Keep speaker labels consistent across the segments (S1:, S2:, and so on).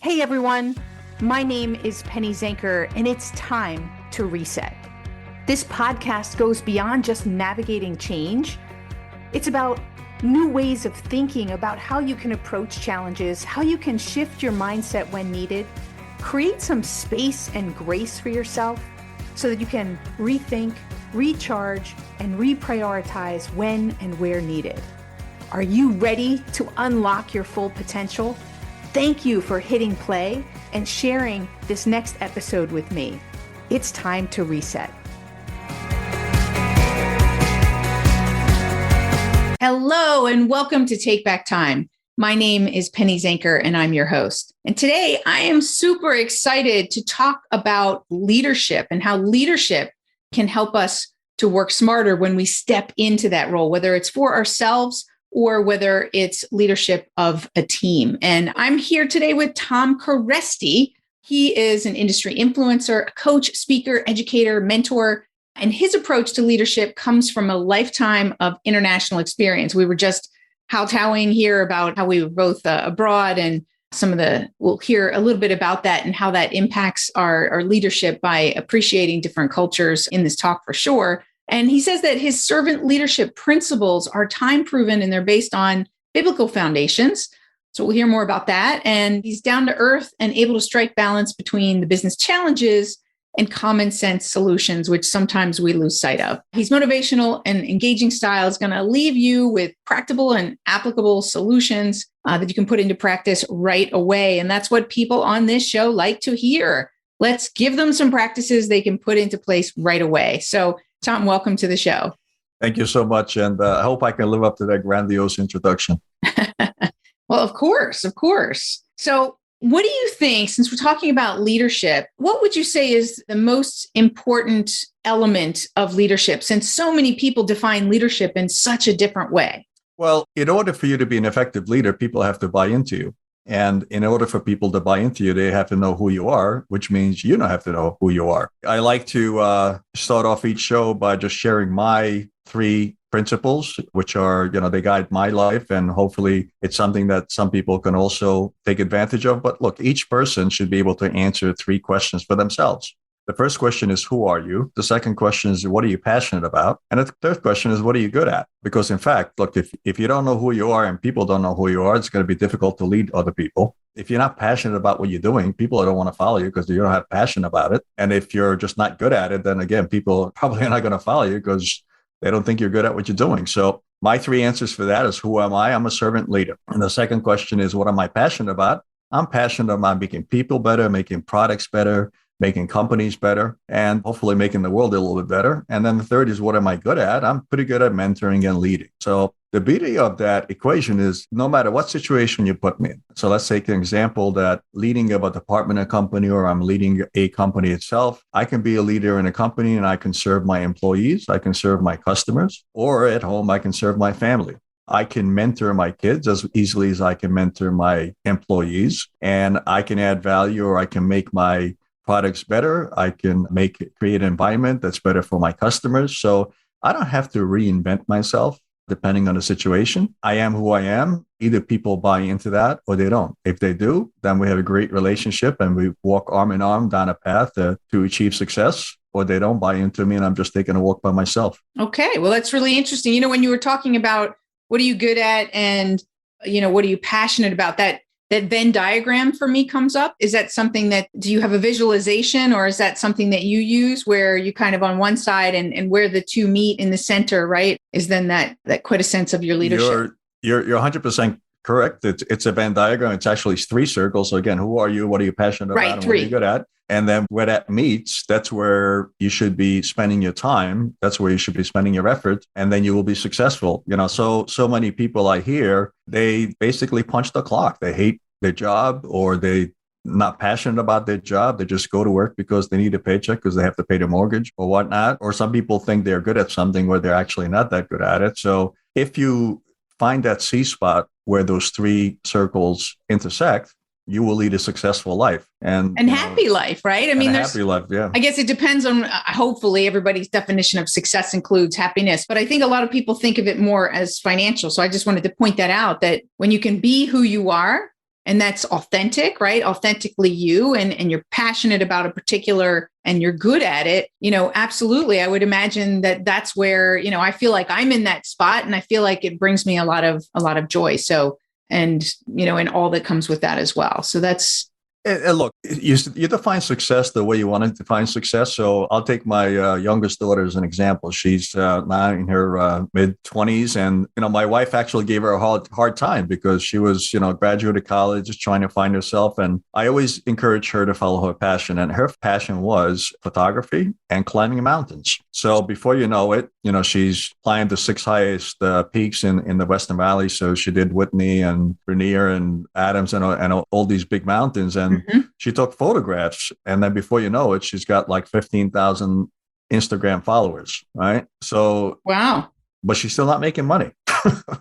S1: Hey everyone, my name is Penny Zanker, and it's time to reset. This podcast goes beyond just navigating change. It's about new ways of thinking about how you can approach challenges, how you can shift your mindset when needed, create some space and grace for yourself so that you can rethink, recharge, and reprioritize when and where needed. Are you ready to unlock your full potential? Thank you for hitting play and sharing this next episode with me. It's time to reset. Hello, and welcome to Take Back Time. My name is Penny Zanker, and I'm your host. And today I am super excited to talk about leadership and how leadership can help us to work smarter when we step into that role, whether it's for ourselves or whether it's leadership of a team. And I'm here today with Tom Kereszti. He is an industry influencer, a coach, speaker, educator, mentor, and his approach to leadership comes from a lifetime of international experience. We were just kowtowing here about how we were both abroad, and we'll hear a little bit about that and how that impacts our leadership by appreciating different cultures in this talk for sure. And he says that his servant leadership principles are time proven and they're based on biblical foundations. So we'll hear more about that. And he's down to earth and able to strike balance between the business challenges and common sense solutions, which sometimes we lose sight of. His motivational and engaging style is going to leave you with practical and applicable solutions that you can put into practice right away. And that's what people on this show like to hear. Let's give them some practices they can put into place right away. So Tom, welcome to the show.
S2: Thank you so much. And I hope I can live up to that grandiose introduction.
S1: Well, of course. So what do you think, since we're talking about leadership, what would you say is the most important element of leadership, since so many people define leadership in such a different way?
S2: Well, in order for you to be an effective leader, people have to buy into you. And in order for people to buy into you, they have to know who you are, which means you don't have to know who you are. I like to start off each show by just sharing my 3 principles, which are, they guide my life. And hopefully it's something that some people can also take advantage of. But look, each person should be able to answer 3 questions for themselves. The first question is, who are you? The second question is, what are you passionate about? And the third question is, what are you good at? Because in fact, look, if you don't know who you are and people don't know who you are, it's going to be difficult to lead other people. If you're not passionate about what you're doing, people don't want to follow you because you don't have passion about it. And if you're just not good at it, then again, people probably are not going to follow you because they don't think you're good at what you're doing. So my 3 answers for that is, who am I? I'm a servant leader. And the second question is, what am I passionate about? I'm passionate about making people better, making products better, making companies better, and hopefully making the world a little bit better. And then the third is, what am I good at? I'm pretty good at mentoring and leading. So the beauty of that equation is no matter what situation you put me in. So let's take an example that leading of a department, a company, or I'm leading a company itself. I can be a leader in a company and I can serve my employees. I can serve my customers, or at home, I can serve my family. I can mentor my kids as easily as I can mentor my employees, and I can add value, or I can make my products better. I can create an environment that's better for my customers. So I don't have to reinvent myself depending on the situation. I am who I am. Either people buy into that or they don't. If they do, then we have a great relationship and we walk arm in arm down a path to achieve success, or they don't buy into me and I'm just taking a walk by myself.
S1: Okay. Well, that's really interesting. When you were talking about what are you good at and, what are you passionate about, that Venn diagram for me comes up. Is that something do you have a visualization, or is that something that you use where you kind of on one side and where the 2 meet in the center, right? Is then that quintessence of your leadership?
S2: You're 100% correct. It's a Venn diagram. It's actually 3 circles. So again, who are you? What are you passionate about?
S1: Right,
S2: and
S1: 3.
S2: What are you good at? And then where that meets, that's where you should be spending your time. That's where you should be spending your effort. And then you will be successful. So many people I hear, they basically punch the clock. They hate their job, or they not passionate about their job. They just go to work because they need a paycheck because they have to pay their mortgage or whatnot. Or some people think they're good at something where they're actually not that good at it. So if you find that C spot where those 3 circles intersect, you will lead a successful life and
S1: happy life, right?
S2: Happy life. Yeah.
S1: I guess it depends on, hopefully everybody's definition of success includes happiness, but I think a lot of people think of it more as financial. So I just wanted to point that out, that when you can be who you are and that's authentic, right? Authentically you, and you're passionate about a particular, and you're good at it, absolutely. I would imagine that that's where, I feel like I'm in that spot, and I feel like it brings me a lot of joy. So, and, and all that comes with that as well. So that's,
S2: and look, you define success the way you want to define success. So I'll take my youngest daughter as an example. She's now in her mid-20s. And, my wife actually gave her a hard time because she was, graduated college, just trying to find herself. And I always encourage her to follow her passion. And her passion was photography and climbing mountains. So before you know it, she's climbed the 6 highest peaks in the Western Valley. So she did Whitney and Rainier and Adams and all these big mountains. And she took photographs, and then before you know it, she's got like 15,000 Instagram followers, right? So,
S1: wow.
S2: But she's still not making money,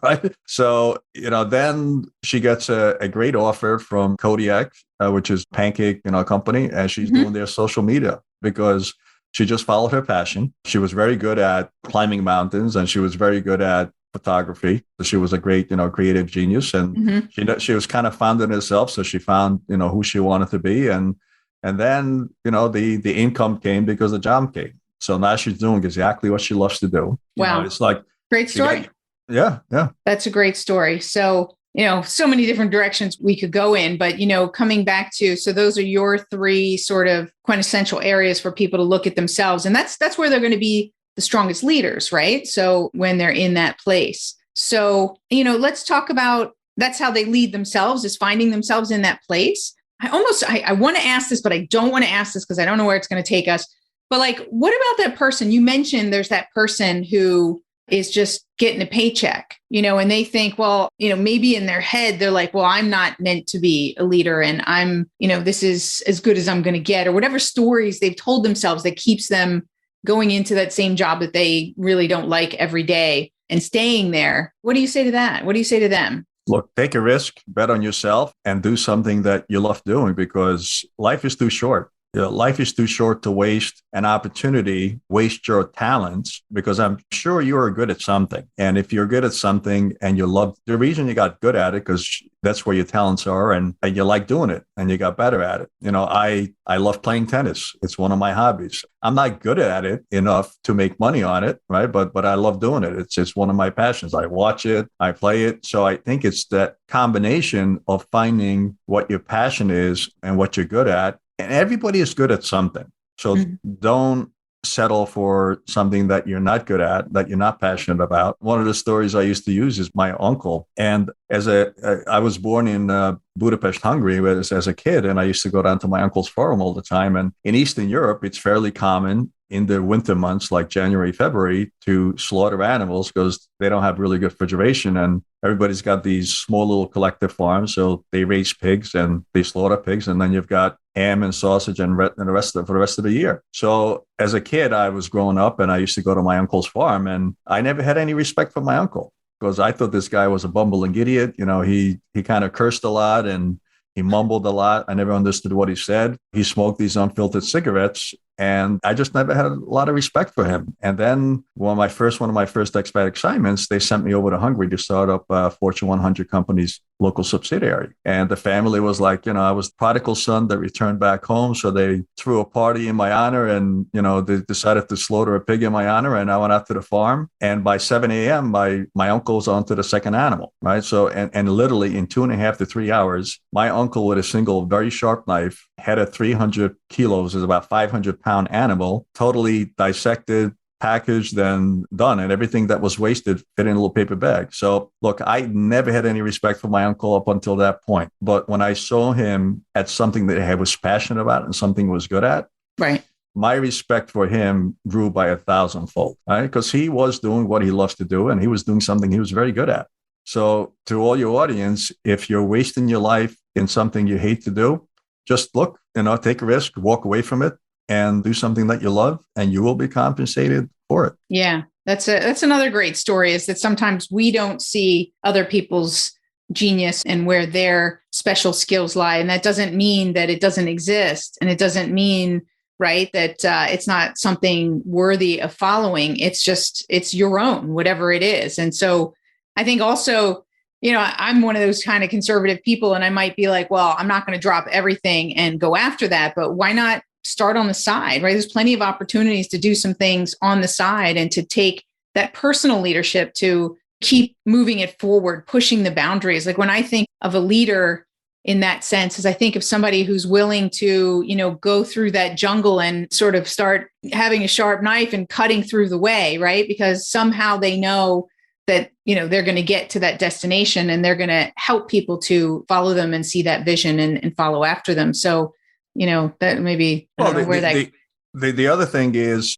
S2: right? So, then she gets a great offer from Kodiak, which is Pancake, company, and she's doing their social media because she just followed her passion. She was very good at climbing mountains, and she was very good at photography. So she was a great, creative genius, and she was kind of found in herself. So she found, who she wanted to be, and then, the income came because the job came. So now she's doing exactly what she loves to do.
S1: Wow,
S2: it's like
S1: great story.
S2: Yeah,
S1: that's a great story. So so many different directions we could go in, but coming back to, so those are your 3 sort of quintessential areas for people to look at themselves, and that's where they're going to be the strongest leaders, right? So when they're in that place. So, let's talk about, that's how they lead themselves, is finding themselves in that place. I want to ask this, but I don't want to ask this because I don't know where it's going to take us. But like, what about that person? You mentioned there's that person who is just getting a paycheck, and they think, well, maybe in their head, they're like, well, I'm not meant to be a leader, and I'm, this is as good as I'm going to get, or whatever stories they've told themselves that keeps them going into that same job that they really don't like every day and staying there. What do you say to that? What do you say to them?
S2: Look, take a risk, bet on yourself, and do something that you love doing, because life is too short. Life is too short to waste an opportunity, waste your talents, because I'm sure you are good at something. And if you're good at something and you love, the reason you got good at it, because that's where your talents are, and you like doing it and you got better at it. I love playing tennis. It's one of my hobbies. I'm not good at it enough to make money on it, right? But I love doing it. It's one of my passions. I watch it, I play it. So I think it's that combination of finding what your passion is and what you're good at. And everybody is good at something. So don't settle for something that you're not good at, that you're not passionate about. One of the stories I used to use is my uncle. And I was born in Budapest, Hungary as a kid, and I used to go down to my uncle's farm all the time. And in Eastern Europe, it's fairly common in the winter months like January, February to slaughter animals because they don't have really good refrigeration. And everybody's got these small little collective farms. So they raise pigs and they slaughter pigs. And then you've got ham and sausage and for the rest of the year. So as a kid, I was growing up and I used to go to my uncle's farm, and I never had any respect for my uncle because I thought this guy was a bumbling idiot. He kind of cursed a lot and he mumbled a lot. I never understood what he said. He smoked these unfiltered cigarettes, and I just never had a lot of respect for him. And then one of my first expat assignments, they sent me over to Hungary to start up Fortune 100 company's local subsidiary. And the family was like, I was the prodigal son that returned back home. So they threw a party in my honor, and, they decided to slaughter a pig in my honor. And I went out to the farm, and by 7 a.m., my uncle was on to the second animal, right? So, and literally in 2.5 to 3 hours, my uncle with a single very sharp knife had a 300 kilos, is about 500-pound animal, totally dissected, packaged, and done. And everything that was wasted fit in a little paper bag. So look, I never had any respect for my uncle up until that point. But when I saw him at something that he was passionate about and something he was good at,
S1: right,
S2: my respect for him grew by 1,000-fold, right? Because he was doing what he loves to do, and he was doing something he was very good at. So to all your audience, if you're wasting your life in something you hate to do, just look, take a risk, walk away from it, and do something that you love, and you will be compensated for it.
S1: Yeah, that's another great story, is that sometimes we don't see other people's genius and where their special skills lie. And that doesn't mean that it doesn't exist. And it doesn't mean, right, that it's not something worthy of following. It's just, it's your own, whatever it is. And so I think also, I'm one of those kind of conservative people, and I might be like, well, I'm not going to drop everything and go after that, but why not start on the side, right? There's plenty of opportunities to do some things on the side and to take that personal leadership to keep moving it forward, pushing the boundaries. Like when I think of a leader in that sense, is I think of somebody who's willing to, go through that jungle and sort of start having a sharp knife and cutting through the way, right? Because somehow they know that, they're going to get to that destination and they're going to help people to follow them and see that vision and follow after them. So, that maybe, I don't know where that...
S2: The other thing is,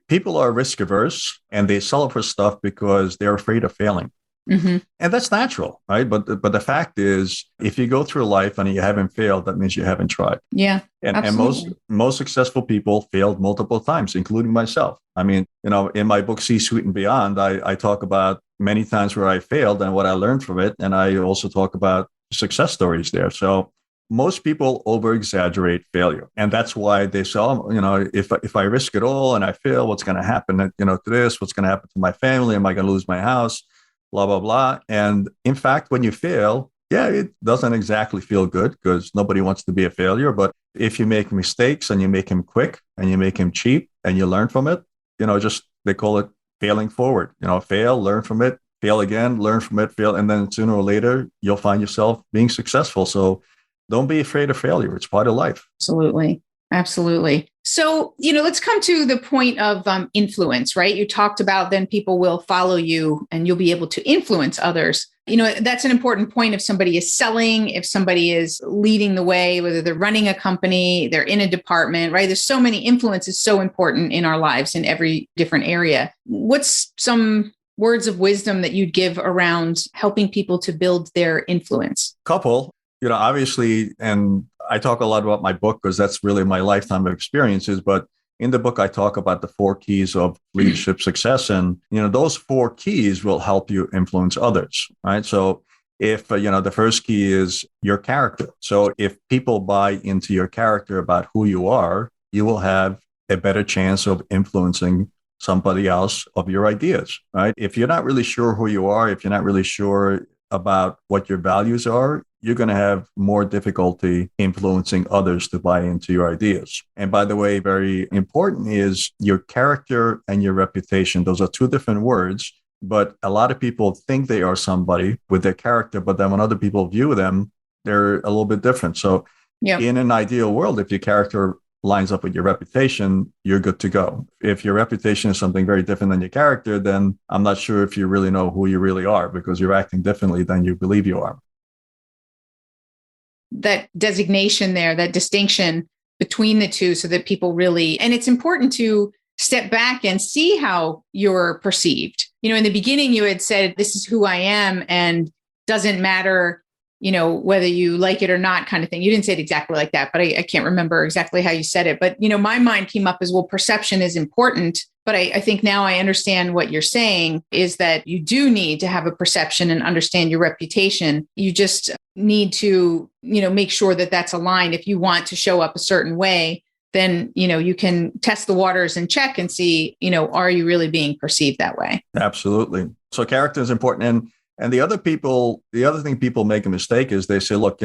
S2: people are risk averse and they sell for stuff because they're afraid of failing. Mm-hmm. And that's natural, right? But the fact is, if you go through life and you haven't failed, that means you haven't tried.
S1: Yeah,
S2: and most successful people failed multiple times, including myself. I mean, in my book, C-Suite and Beyond, I talk about many times where I failed and what I learned from it. And I also talk about success stories there. So most people over-exaggerate failure. And that's why they say, if I risk it all and I fail, what's going to happen to this? What's going to happen to my family? Am I going to lose my house? Blah, blah, blah. And in fact, when you fail, it doesn't exactly feel good because nobody wants to be a failure. But if you make mistakes and you make them quick and you make them cheap and you learn from it, they call it failing forward. Fail, learn from it, fail again, learn from it, fail. And then sooner or later, you'll find yourself being successful. So don't be afraid of failure. It's part of life.
S1: Absolutely. Absolutely. So, let's come to the point of influence, right? You talked about then people will follow you and you'll be able to influence others. That's an important point if somebody is selling, if somebody is leading the way, whether they're running a company, they're in a department, right? There's so many influence is so important in our lives in every different area. What's some words of wisdom that you'd give around helping people to build their influence?
S2: Couple. Obviously, and I talk a lot about my book because that's really my lifetime of experiences. But in the book, I talk about the 4 keys of leadership success. And, those 4 keys will help you influence others, right? So if, the first key is your character. So if people buy into your character about who you are, you will have a better chance of influencing somebody else of your ideas, right? If you're not really sure who you are, if you're not really sure about what your values are, you're going to have more difficulty influencing others to buy into your ideas. And by the way, very important is your character and your reputation. Those are 2 different words, but a lot of people think they are somebody with their character, but then when other people view them, they're a little bit different. So in an ideal world, if your character lines up with your reputation, you're good to go. If your reputation is something very different than your character, then I'm not sure if you really know who you really are because you're acting differently than you believe you are.
S1: That designation there, that distinction between the two so that people really, and it's important to step back and see how you're perceived. In the beginning, you had said, this is who I am and doesn't matter, whether you like it or not kind of thing. You didn't say it exactly like that, but I can't remember exactly how you said it. But, my mind came up as, well, perception is important. But I think now I understand what you're saying is that you do need to have a perception and understand your reputation. You just need to, make sure that that's aligned. If you want to show up a certain way, then, you can test the waters and check and see, are you really being perceived that way?
S2: Absolutely. So character is important. And the other thing people make a mistake is they say, look,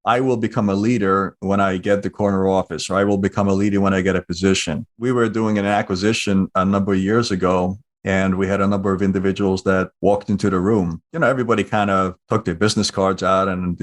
S2: I will become a leader when I get the corner office, or I will become a leader when I get a position. We were doing an acquisition a number of years ago, and we had a number of individuals that walked into the room. Everybody kind of took their business cards out and,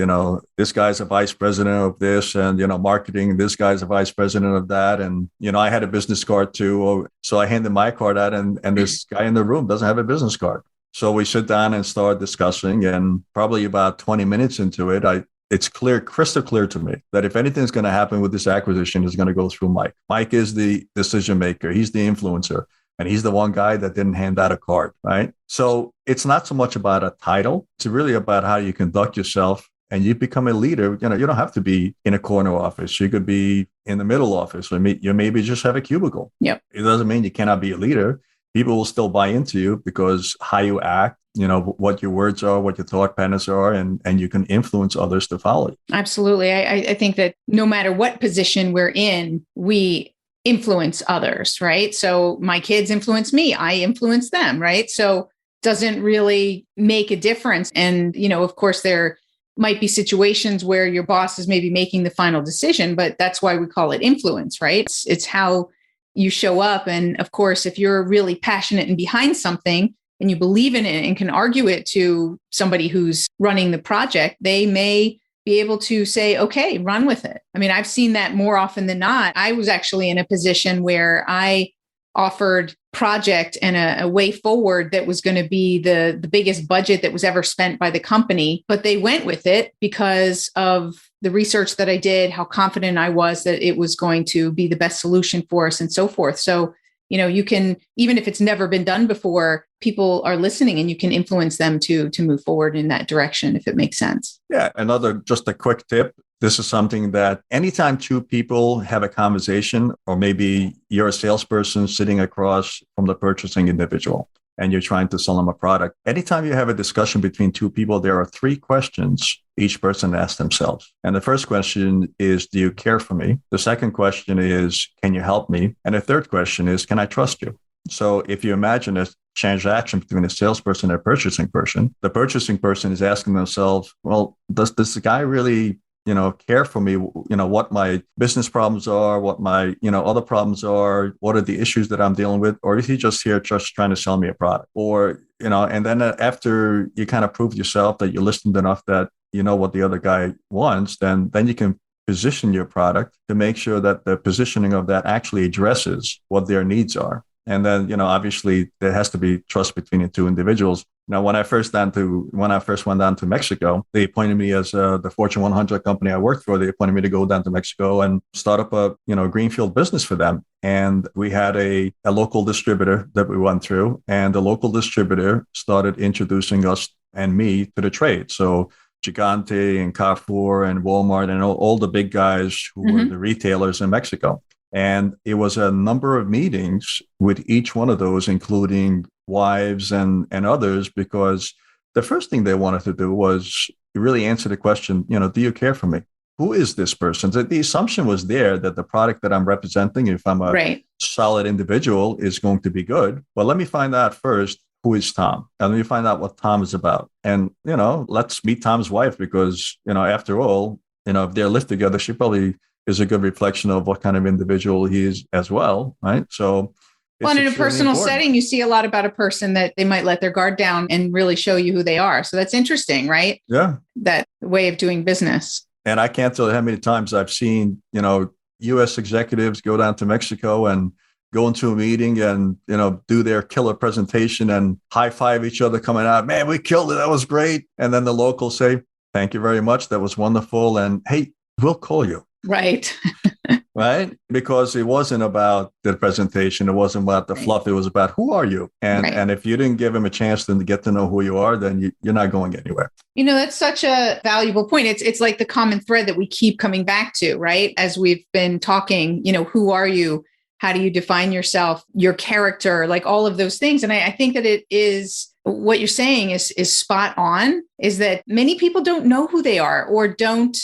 S2: this guy's a vice president of this and, marketing, this guy's a vice president of that. And, I had a business card too. So I handed my card out and this guy in the room doesn't have a business card. So we sit down and start discussing, and probably about 20 minutes into it, it's crystal clear to me that if anything's going to happen with this acquisition, it's going to go through Mike. Mike is the decision maker. He's the influencer, and he's the one guy that didn't hand out a card, right? So it's not so much about a title. It's really about how you conduct yourself, and you become a leader. You don't have to be in a corner office. You could be in the middle office, or you maybe just have a cubicle.
S1: Yep.
S2: It doesn't mean you cannot be a leader. People will still buy into you because how you act, what your words are, what your thought patterns are, and you can influence others to follow you.
S1: Absolutely. I think that no matter what position we're in, we influence others, right? So my kids influence me, I influence them, right? So doesn't really make a difference. And, of course, there might be situations where your boss is maybe making the final decision, but that's why we call it influence, right? It's how you show up. And of course, if you're really passionate and behind something and you believe in it and can argue it to somebody who's running the project, they may be able to say, okay, run with it. I mean, I've seen that more often than not. I was actually in a position where I offered project and a way forward that was going to be the biggest budget that was ever spent by the company. But they went with it because of the research that I did, how confident I was that it was going to be the best solution for us and so forth. So, you can, even if it's never been done before, people are listening and you can influence them to move forward in that direction if it makes sense.
S2: Yeah. Just a quick tip. This is something that anytime two people have a conversation, or maybe you're a salesperson sitting across from the purchasing individual and you're trying to sell them a product, anytime you have a discussion between two people, there are three questions each person asks themselves. And the first question is, do you care for me? The second question is, can you help me? And the third question is, can I trust you? So if you imagine a transaction between a salesperson and a purchasing person, the purchasing person is asking themselves, well, does this guy really care for me, what my business problems are, what my, other problems are, what are the issues that I'm dealing with, or is he just here just trying to sell me a product? Or, and then after you kind of prove yourself that you listened enough that you know what the other guy wants, then you can position your product to make sure that the positioning of that actually addresses what their needs are. And then, obviously there has to be trust between the two individuals. Now, when I first went down to Mexico, they appointed me as the Fortune 100 company I worked for. They appointed me to go down to Mexico and start up a greenfield business for them. And we had a local distributor that we went through, and the local distributor started introducing us and me to the trade. So Gigante and Carrefour and Walmart and all the big guys who were the retailers in Mexico. And it was a number of meetings with each one of those, including wives and others, because the first thing they wanted to do was really answer the question, do you care for me? Who is this person? The assumption was there that the product that I'm representing, if I'm a solid individual, is going to be good. Well, let me find out first, who is Tom? And let me find out what Tom is about. And, let's meet Tom's wife because, after all, if they're lived together, she probably is a good reflection of what kind of individual he is as well, right? So,
S1: well, in a personal setting, you see a lot about a person that they might let their guard down and really show you who they are. So that's interesting, right?
S2: Yeah.
S1: That way of doing business.
S2: And I can't tell you how many times I've seen, U.S. executives go down to Mexico and go into a meeting and, do their killer presentation and high five each other coming out. Man, we killed it. That was great. And then the locals say, thank you very much. That was wonderful. And hey, we'll call you.
S1: Right.
S2: Right. Because it wasn't about the presentation. It wasn't about the fluff. It was about who are you? And if you didn't give them a chance to get to know who you are, then you're not going anywhere.
S1: That's such a valuable point. It's like the common thread that we keep coming back to, right? As we've been talking, who are you? How do you define yourself, your character, like all of those things. And I think that it is what you're saying is spot on, is that many people don't know who they are or don't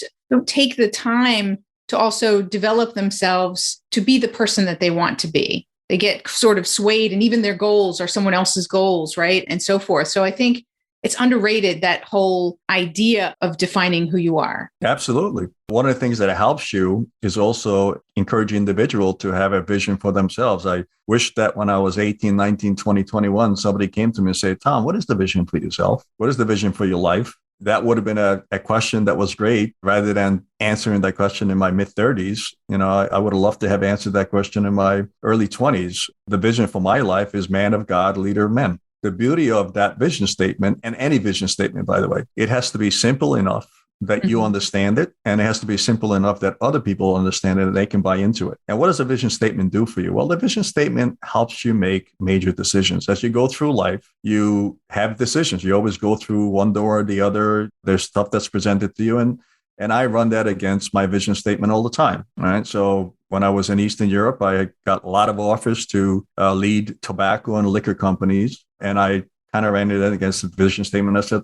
S1: take the time to also develop themselves to be the person that they want to be. They get sort of swayed, and even their goals are someone else's goals, right? And so forth. So I think it's underrated, that whole idea of defining who you are.
S2: Absolutely. One of the things that helps you is also encourage the individual to have a vision for themselves. I wish that when I was 18, 19, 20, 21, somebody came to me and said, Tom, what is the vision for yourself? What is the vision for your life? That would have been a question that was great, rather than answering that question in my mid-30s. I would have loved to have answered that question in my early 20s. The vision for my life is man of God, leader of men. The beauty of that vision statement, and any vision statement, by the way, it has to be simple enough that you understand it, and it has to be simple enough that other people understand it and they can buy into it. And what does a vision statement do for you? Well, the vision statement helps you make major decisions. As you go through life, you have decisions. You always go through one door or the other. There's stuff that's presented to you. And I run that against my vision statement all the time, right? So when I was in Eastern Europe, I got a lot of offers to lead tobacco and liquor companies. And I kind of ran it against the vision statement. I said,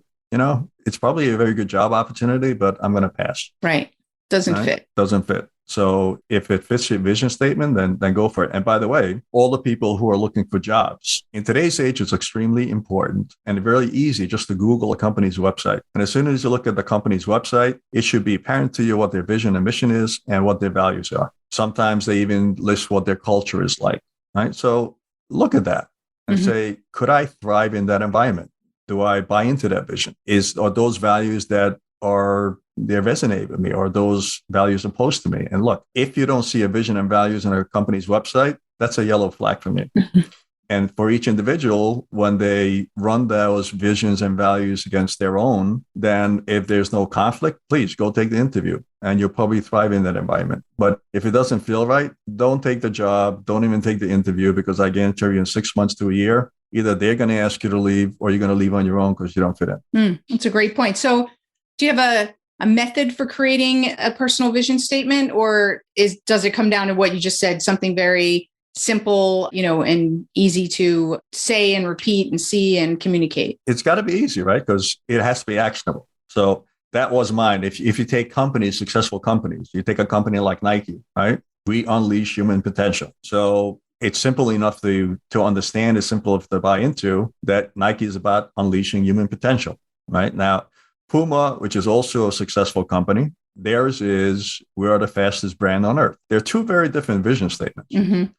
S2: it's probably a very good job opportunity, but I'm going to pass.
S1: Right. Doesn't fit.
S2: Doesn't fit. So if it fits your vision statement, then go for it. And by the way, all the people who are looking for jobs in today's age, it's extremely important and very easy just to Google a company's website. And as soon as you look at the company's website, it should be apparent to you what their vision and mission is and what their values are. Sometimes they even list what their culture is like, right? So look at that and say, could I thrive in that environment? Do I buy into that vision? Are those values that they resonate with me, or those values opposed to me? And look, if you don't see a vision and values on a company's website, that's a yellow flag for me. And for each individual, when they run those visions and values against their own, then if there's no conflict, please go take the interview and you'll probably thrive in that environment. But if it doesn't feel right, don't take the job. Don't even take the interview, because I guarantee you in 6 months to a year, either they're going to ask you to leave or you're going to leave on your own because you don't fit in.
S1: That's a great point. So do you have a method for creating a personal vision statement, or does it come down to what you just said, something very simple, and easy to say and repeat and see and communicate?
S2: It's got to be easy, right? Because it has to be actionable. So that was mine. If you take successful companies, you take a company like Nike, right? We unleash human potential. So it's simple enough to understand, it's simple enough to buy into, that Nike is about unleashing human potential, right? Now, Puma, which is also a successful company, theirs is, we are the fastest brand on earth. They're two very different vision statements.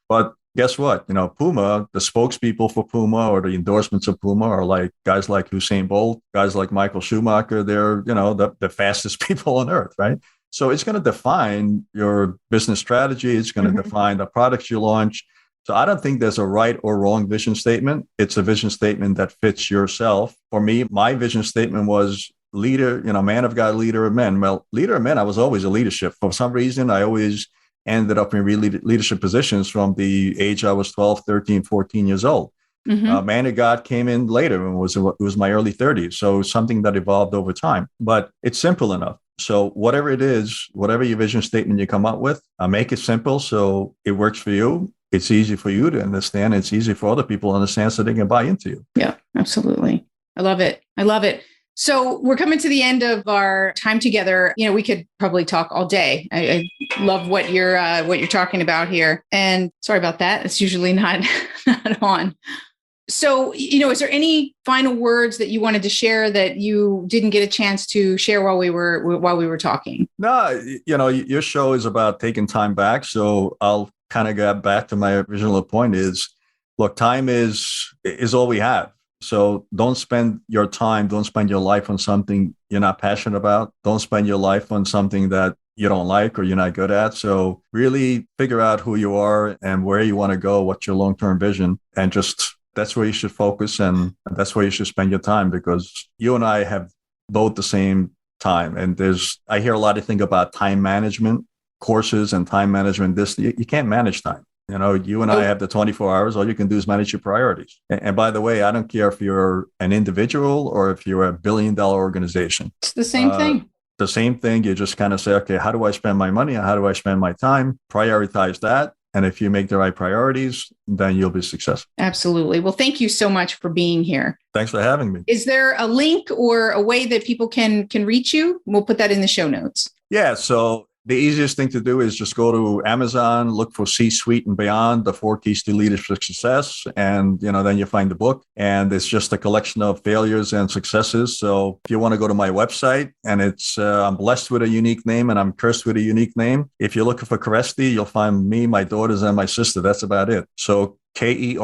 S2: But guess what? Puma, the spokespeople for Puma or the endorsements of Puma are like guys like Usain Bolt, guys like Michael Schumacher. They're, the fastest people on earth, right? So it's going to define your business strategy. It's going to define the products you launch. So I don't think there's a right or wrong vision statement. It's a vision statement that fits yourself. For me, my vision statement was leader, man of God, leader of men. Well, leader of men, I was always a leadership. For some reason, I always ended up in leadership positions from the age I was 12, 13, 14 years old. Man of God came in later, and it was my early 30s. So something that evolved over time, but it's simple enough. So whatever it is, whatever your vision statement you come up with, make it simple so it works for you. It's easy for you to understand. It's easy for other people to understand so they can buy into you.
S1: Yeah, absolutely. I love it. So we're coming to the end of our time together. We could probably talk all day. I love what you're talking about here. And sorry about that. It's usually not on. So, is there any final words that you wanted to share that you didn't get a chance to share while we were talking?
S2: No, your show is about taking time back. So I'll kind of get back to my original point is, look, time is all we have. So don't spend your life on something you're not passionate about. Don't spend your life on something that you don't like or you're not good at. So really figure out who you are and where you want to go, what's your long-term vision, and just that's where you should focus and that's where you should spend your time, because you and I have both the same time. And I hear a lot of things about time management courses and time management. You can't manage time. You and I have the 24 hours. All you can do is manage your priorities. And by the way, I don't care if you're an individual or if you're a billion-dollar organization.
S1: It's the same thing.
S2: The same thing. You just kind of say, okay, how do I spend my money? How do I spend my time? Prioritize that. And if you make the right priorities, then you'll be successful.
S1: Absolutely. Well, thank you so much for being here.
S2: Thanks for having me.
S1: Is there a link or a way that people can reach you? We'll put that in the show notes.
S2: Yeah. So the easiest thing to do is just go to Amazon, look for C-Suite and Beyond, the 4 Keys to Leadership Success. And, then you find the book, and it's just a collection of failures and successes. So if you want to go to my website, and it's, I'm blessed with a unique name and I'm cursed with a unique name. If you're looking for Kereszti, you'll find me, my daughters, and my sister. That's about it. So Kereszti,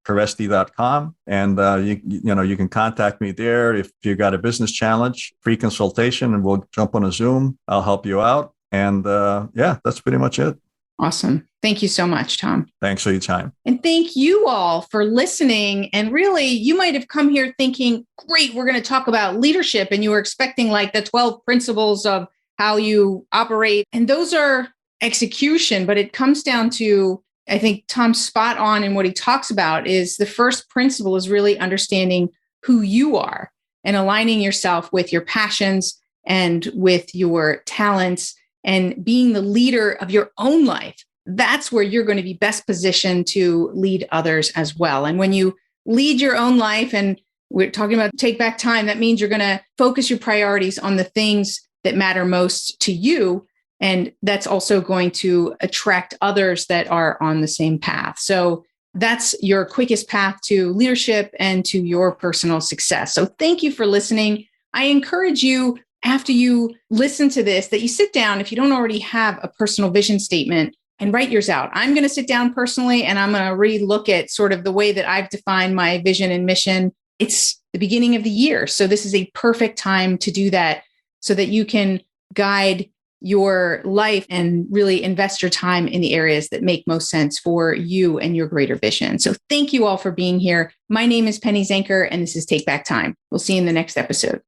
S2: Kereszti.com. And you can contact me there if you got a business challenge, free consultation, and we'll jump on a Zoom. I'll help you out. And that's pretty much it.
S1: Awesome. Thank you so much, Tom.
S2: Thanks for your time.
S1: And thank you all for listening. And really, you might have come here thinking, great, we're going to talk about leadership. And you were expecting like the 12 principles of how you operate. And those are execution, but it comes down to, I think Tom's spot on in what he talks about is the first principle is really understanding who you are and aligning yourself with your passions and with your talents and being the leader of your own life. That's where you're going to be best positioned to lead others as well. And when you lead your own life, and we're talking about take back time, that means you're going to focus your priorities on the things that matter most to you. And that's also going to attract others that are on the same path. So that's your quickest path to leadership and to your personal success. So thank you for listening. I encourage you, after you listen to this, that you sit down, if you don't already have a personal vision statement, and write yours out. I'm going to sit down personally and I'm going to relook at sort of the way that I've defined my vision and mission. It's the beginning of the year. So this is a perfect time to do that so that you can guide your life and really invest your time in the areas that make most sense for you and your greater vision. So thank you all for being here. My name is Penny Zanker, and this is Take Back Time. We'll see you in the next episode.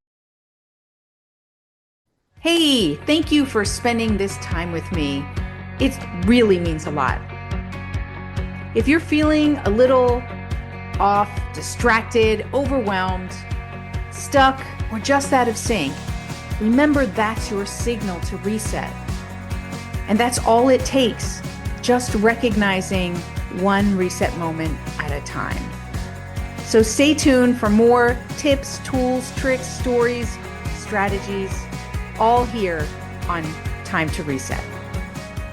S1: Hey, thank you for spending this time with me. It really means a lot. If you're feeling a little off, distracted, overwhelmed, stuck, or just out of sync, remember that's your signal to reset. And that's all it takes, just recognizing one reset moment at a time. So stay tuned for more tips, tools, tricks, stories, strategies, all here on Time to Reset.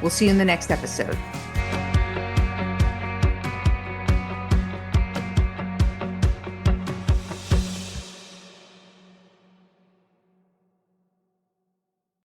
S1: We'll see you in the next episode.